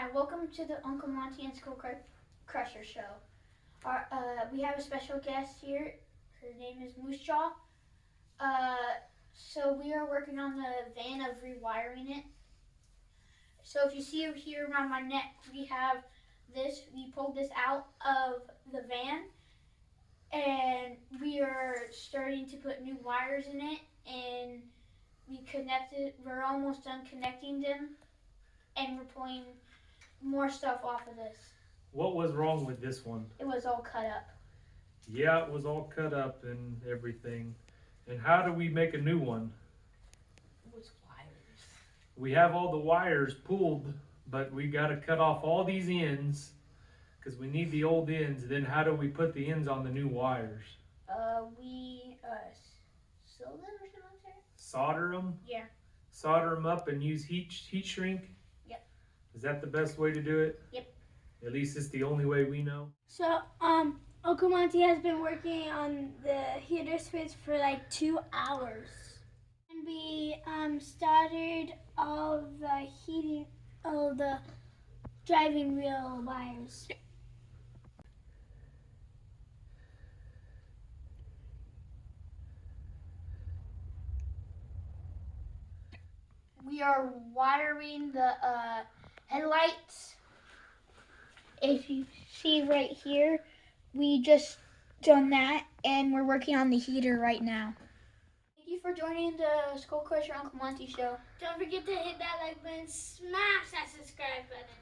Hi, welcome to the Uncle Monty and School Crusher show. We have a special guest here. Her name is Moose Jaw. So we are working on the van of rewiring it. So if you see over here around my neck, we have this. We pulled this out of the van, and we are starting to put new wires in it. And we're almost done connecting them, and we're pulling more stuff off of this. What was wrong with this one? It was all cut up. Yeah, it was all cut up and everything. And how do we make a new one? It was wires. We have all the wires pulled, but we got to cut off all these ends because we need the old ends. Then how do we put the ends on the new wires? We sew them or something. Solder them? Yeah. Solder them up and use heat shrink? Yep. Is that the best way to do it? Yep. At least it's the only way we know. So, Uncle Monty has been working on the heater switch for like 2 hours. And we started all the driving wheel wires. We are wiring the headlights. If you see right here, we just done that, and we're working on the heater right now. Thank you for joining the Skull Crusher Uncle Monty show. Don't forget to hit that like button, smash that subscribe button.